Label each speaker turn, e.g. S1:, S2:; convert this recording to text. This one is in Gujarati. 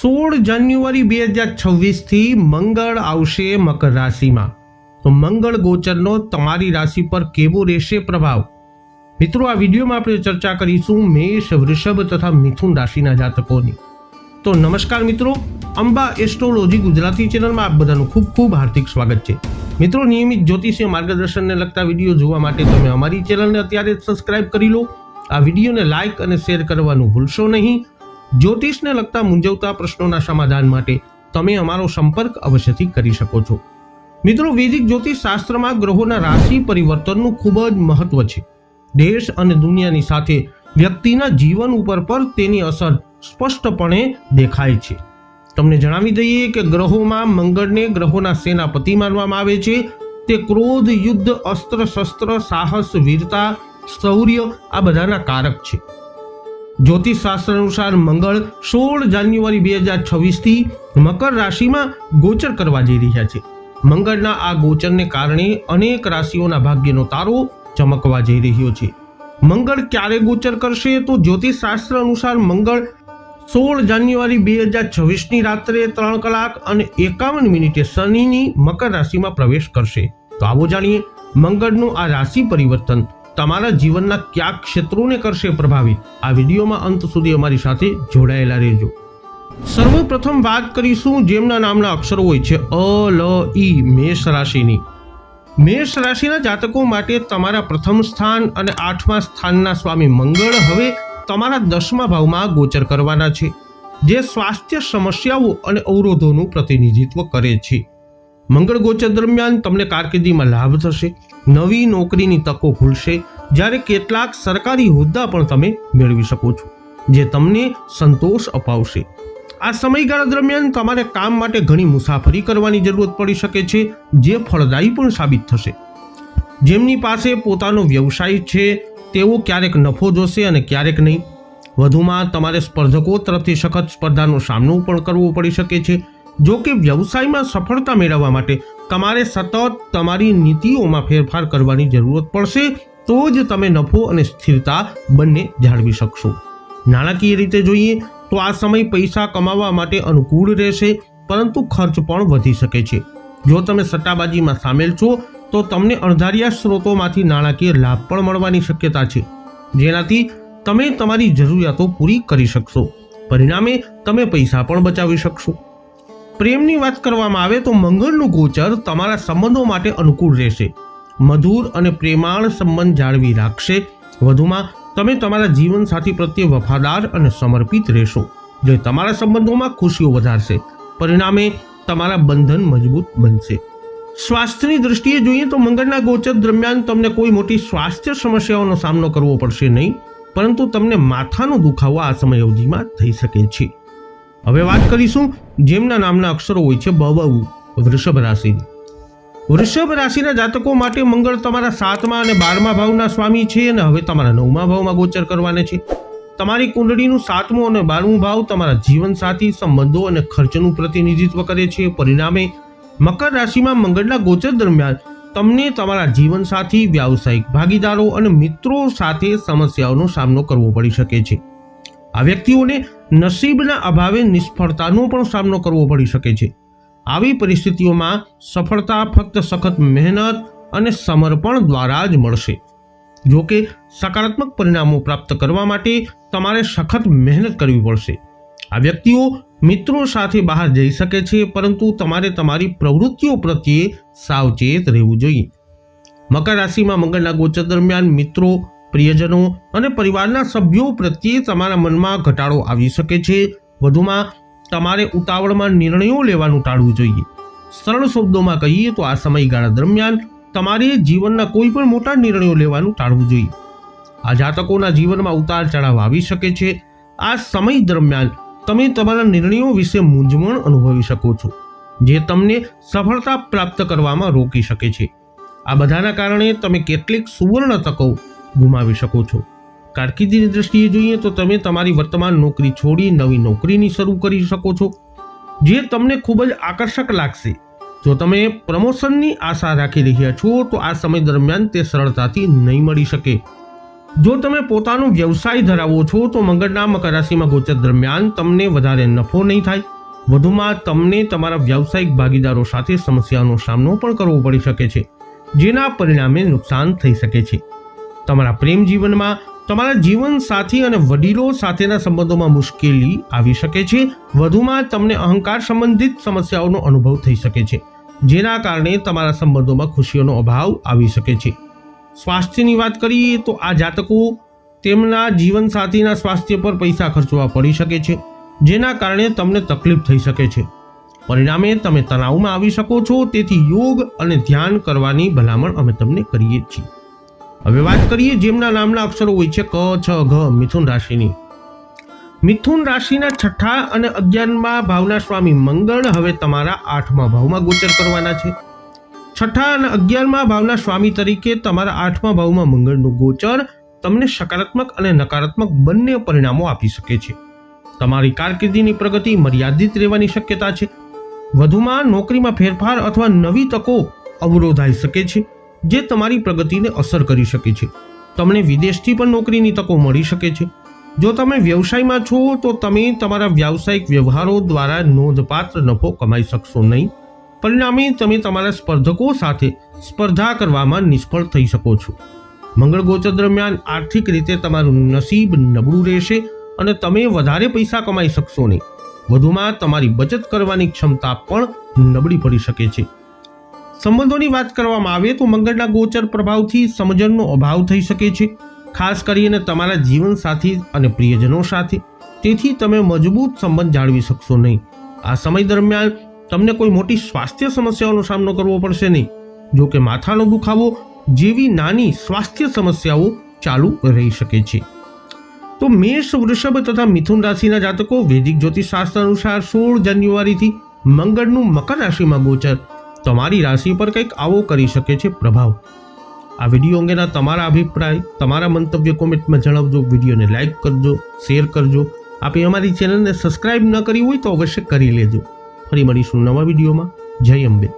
S1: 16 જાન્યુઆરી 2026 થી મંગળ આવશે મકર રાશિમાં। તો મંગળ ગોચરનો તમારી રાશિ પર કેવો રહેશે પ્રભાવ? મિત્રો, આ વિડીયોમાં આપણે ચર્ચા કરીશું મેષ, વૃષભ તથા મિથુન રાશિના જાતકોની। તો નમસ્કાર મિત્રો, અંબા એસ્ટ્રોલોજી ગુજરાતી ચેનલમાં આપ બધાનું ખૂબ ખૂબ હાર્દિક સ્વાગત છે। મિત્રો, નિયમિત જ્યોતિષીય માર્ગદર્શનને લગતા વિડીયો જોવા માટે તમે અમારી ચેનલને અત્યારે જ સબસ્ક્રાઇબ કરી લો। આ વિડીયોને લાઇક અને શેર કરવાનું ભૂલશો નહીં। જ્યોતિષને લગતા મૂંઝવતા પ્રશ્નોના સમાધાન માટે તમે અમારો સંપર્ક અવશ્યથી કરી શકો છો। મિત્રો, વૈદિક જ્યોતિષ શાસ્ત્રમાં ગ્રહોના રાશિ પરિવર્તનનું ખૂબ જ મહત્વ છે। દેશ અને દુનિયાની સાથે વ્યક્તિના જીવન ઉપર પર તેની અસર સ્પષ્ટપણે દેખાય છે। તમને જણાવી દઈએ કે ગ્રહોમાં મંગળને ગ્રહોના સેનાપતિ માનવામાં આવે છે। તે ક્રોધ, યુદ્ધ, અસ્ત્ર શસ્ત્ર, સાહસ, વીરતા, શૌર્ય આ બધાના કારક છે। જ્યોતિષ શાસ્ત્ર અનુસાર મંગળ 16 જાન્યુઆરી 2026 થી મકર રાશિમાં ગોચર કરવા જઈ રહ્યા છે। મંગળના આ ગોચરને કારણે અનેક રાશિઓના ભાગ્યનો તારો ચમકવા જઈ રહ્યો છે। મંગળ ક્યારે ગોચર કરશે? તો જ્યોતિષ શાસ્ત્ર અનુસાર મંગળ 16 જાન્યુઆરી 2026 ની રાત્રે 3 કલાક અને 51 મિનિટે શનિની મકર રાશિમાં પ્રવેશ કરશે। તો આવો જાણીએ મંગળનું આ રાશિ પરિવર્તન તમારા જીવનના કયા ક્ષેત્રોને કરશે પ્રભાવિત। આ વિડીયોમાં અંત સુધી અમારી સાથે જોડાયેલા રહેજો। સર્વપ્રથમ વાત કરીશું જેમના નામના અક્ષરો હોય છે અ, લ, ઈ, મેષ રાશિની। મેષ રાશિના જાતકો માટે તમારા પ્રથમ સ્થાન અને 8મા સ્થાનના સ્વામી મંગળ હવે તમારા 10મા ભાવમાં ગોચર કરવાના છે, જે સ્વાસ્થ્ય સમસ્યાઓ અને અવરોધોનું પ્રતિનિધિત્વ કરે છે। મંગળ ગોચર દરમિયાન તમને કારકિર્દીમાં લાભ થશે, નવી નોકરીની તકો ખુલશે, જ્યારે કેટલાક સરકારી હોદ્દા પણ તમે મેળવી શકો છો, જે તમને સંતોષ અપાવશે। આ સમયગાળા દરમિયાન તમારે કામ માટે ઘણી મુસાફરી કરવાની જરૂરત પડી શકે છે, જે ફળદાયી પણ સાબિત થશે। જેમની પાસે પોતાનો વ્યવસાય છે તેઓ ક્યારેક નફો જોશે અને ક્યારેક નહીં। વધુમાં તમારે સ્પર્ધકો તરફથી સખત સ્પર્ધાનો સામનો પણ કરવો પડી શકે છે। જો કે વ્યવસાયમાં સફળતા મેળવવા માટે તમારે સતત તમારી નીતિઓમાં ફેરફાર કરવાની જરૂરત પડશે, તો જ તમે નફો અને સ્થિરતા બંને જાળવી શકશો। નાણાકીય રીતે જોઈએ તો આ સમય પૈસા કમાવા માટે અનુકૂળ રહેશે, પરંતુ ખર્ચ પણ વધી શકે છે। જો તમે સટ્ટાબાજીમાં સામેલ છો તો તમને અણધાર્યા સ્ત્રોતોમાંથી નાણાકીય લાભ પણ મળવાની શક્યતા છે, જેનાથી તમે તમારી જરૂરિયાતો પૂરી કરી શકશો। પરિણામે તમે પૈસા પણ બચાવી શકશો। પ્રેમની વાત કરવામાં આવે તો મંગળનું ગોચર તમારા સંબંધો માટે અનુકૂળ રહેશે, મધુર અને પ્રેમાળ સંબંધ જાળવી રાખશે। વધુમાં તમે તમારા જીવનસાથી પ્રત્યે વફાદાર અને સમર્પિત રહેશો, જે તમારા સંબંધોમાં ખુશીઓ વધારશે। પરિણામે તમારા બંધન મજબૂત બનશે। સ્વાસ્થ્યની દૃષ્ટિએ જોઈએ તો મંગળના ગોચર દરમિયાન તમને કોઈ મોટી સ્વાસ્થ્ય સમસ્યાઓનો સામનો કરવો પડશે નહીં, પરંતુ તમને માથાનો દુખાવો આ સમય અવધિમાં થઈ શકે છે। હવે વાત કરીશું જેમના નામના અક્ષરો હોય છે બ, વૃષભ રાશિની। વૃષભ રાશિના જાતકો માટે મંગળ તમારા 7મા અને 12મા ભાવના સ્વામી છે અને હવે તમારા 9મા ભાવમાં ગોચર કરવાના છે। તમારી કુંડળીનું 7મું અને 12મું ભાવ તમારા જીવનસાથી, સંબંધો અને ખર્ચનું પ્રતિનિધિત્વ કરે છે। પરિણામે મકર રાશિમાં મંગળના ગોચર દરમિયાન તમને તમારા જીવનસાથી, વ્યાવસાયિક ભાગીદારો અને મિત્રો સાથે સમસ્યાઓનો સામનો કરવો પડી શકે છે। આ વ્યક્તિઓને નસીબના અભાવે નિષ્ફળતાનો પણ સામનો કરવો પડી શકે છે। આવી પરિસ્થિતિઓમાં સફળતા ફક્ત સખત મહેનત અને સમર્પણ દ્વારા જ મળશે। જો કે સકારાત્મક પરિણામો પ્રાપ્ત કરવા માટે તમારે સખત મહેનત કરવી પડશે। આ વ્યક્તિઓ મિત્રો સાથે બહાર જઈ શકે છે, પરંતુ તમારે તમારી પ્રવૃત્તિઓ પ્રત્યે સાવચેત રહેવું જોઈએ। મકર રાશિમાં મંગળના ગોચર દરમિયાન મિત્રો, પ્રિયજનો અને પરિવારના સભ્યો પ્રત્યે તમારા મનમાં ઘટાડો આવી શકે છે। વધુમાં તમારે ઉતાવળમાં નિર્ણયો લેવાનું ટાળવું જોઈએ। સરળ શબ્દોમાં કહીએ તો આ સમયગાળા દરમિયાન તમારે જીવનના કોઈ પણ મોટા નિર્ણયો લેવાનું ટાળવું જોઈએ। આ જાતકોના જીવનમાં ઉતાર ચઢાવ આવી શકે છે। આ સમય દરમિયાન તમે તમારા નિર્ણયો વિશે મૂંઝવણ અનુભવી શકો છો, જે તમને સફળતા પ્રાપ્ત કરવામાં રોકી શકે છે। આ બધાના કારણે તમે કેટલીક સુવર્ણ તકો ગુમાવી શકો છો। કારકિર્દીની દ્રષ્ટિએ જોઈએ તો તમે તમારી વર્તમાન નોકરી છોડી નવી નોકરીની શરૂ કરી શકો છો, જે તમને ખૂબ જ આકર્ષક લાગશે। જો તમે પ્રમોશનની આશા રાખી રહ્યા છો તો આ સમય દરમિયાન તે સરળતાથી નહીં મળી શકે। જો તમે પોતાનો વ્યવસાય ધરાવો છો તો મંગળના મકર રાશિમાં ગોચર દરમિયાન તમને વધારે નફો નહીં થાય, વધુમાં તમને તમારા વ્યવસાયિક ભાગીદારો સાથે સમસ્યાનો સામનો પણ કરવો પડી શકે છે, જેના પરિણામે નુકસાન થઈ શકે છે. તમારા પ્રેમ જીવનમાં તમારા જીવન સાથી અને વડીલો સાથેના સંબંધોમાં મુશ્કેલી આવી શકે છે. વધુમાં તમને અહંકાર સંબંધિત સમસ્યાઓનો અનુભવ થઈ શકે છે, જેના કારણે તમારા સંબંધોમાં ખુશીઓનો અભાવ આવી શકે છે. સ્વાસ્થ્યની વાત કરીએ તો આ જાતકો તેમના જીવનસાથીના સ્વાસ્થ્ય પર પૈસા ખર્ચવા પડી શકે છે, જેના કારણે તમને તકલીફ થઈ શકે છે. પરિણામે તમે તણાવમાં આવી શકો છો. તેથી યોગ અને ધ્યાન કરવાની ભલામણ અમે તમને કરીએ છીએ. હવે વાત કરીએ જેમના નામના અક્ષરો હોય છે ક, છ, ઘ, મિથુન રાશિની. મિથુન રાશિના 6 અને 11મા ભાવના સ્વામી મંગળ હવે તમારા 8મા ભાવમાં ગોચર કરવાના છે. 6 અને 11મા ભાવના સ્વામી તરીકે તમારા 8મા ભાવમાં મંગળનું ગોચર તમને સકારાત્મક અને નકારાત્મક બંને પરિણામો આપી શકે છે. તમારી કારકિર્દીની પ્રગતિ મર્યાદિત રહેવાની શક્યતા છે. વધુમાં નોકરીમાં ફેરફાર અથવા નવી તકો અવરોધાઈ શકે છે, જે તમારી પ્રગતિને અસર કરી શકે છે. તમને વિદેશથી પણ નોકરીની તકો મળી શકે છે. જો તમે વ્યવસાયમાં છો તો તમે તમારા વ્યાવસાયિક વ્યવહારો દ્વારા નોંધપાત્ર નફો કમાઈ શકશો નહીં. પરિણામે તમે તમારા સ્પર્ધકો સાથે સ્પર્ધા કરવામાં નિષ્ફળ થઈ શકો છો. મંગળ ગોચર દરમિયાન આર્થિક રીતે તમારું નસીબ નબળું રહેશે અને તમે વધારે પૈસા કમાઈ શકશો નહીં. વધુમાં તમારી બચત કરવાની ક્ષમતા પણ નબળી પડી શકે છે. સંબંધોની વાત કરવામાં આવે તો મંગળના ગોચર પ્રભાવથી સમજણનો અભાવ થઈ શકે છે, ખાસ કરીને તમારા જીવનસાથી અને પ્રિયજનો સાથે. તેથી તમે મજબૂત સંબંધ જાળવી શકશો નહીં. આ સમય દરમિયાન તમને કોઈ મોટી સ્વાસ્થ્ય સમસ્યાઓનો સામનો કરવો પડશે નહીં. જો કે માથાનો દુખાવો જેવી નાની સ્વાસ્થ્ય સમસ્યાઓ ચાલુ રહી શકે છે. તો મેષ, વૃષભ તથા મિથુન રાશિના જાતકો વૈદિક જ્યોતિષશાસ્ત્ર અનુસાર 16 જાન્યુઆરીથી મંગળનું મકર રાશિમાં ગોચર તમારી રાશિ પર કંઈક આવો કરી શકે છે પ્રભાવ. આ વિડીયો અંગેના તમારા અભિપ્રાય, તમારા મંતવ્ય કોમેન્ટમાં જણાવજો. વિડીયોને લાઇક કરજો, શેર કરજો. આપે અમારી ચેનલને સબસ્ક્રાઇબ ન કરી હોય તો અવશ્ય કરી લેજો. ફરી મળીશું નવા વિડીયોમાં. જય અંબે.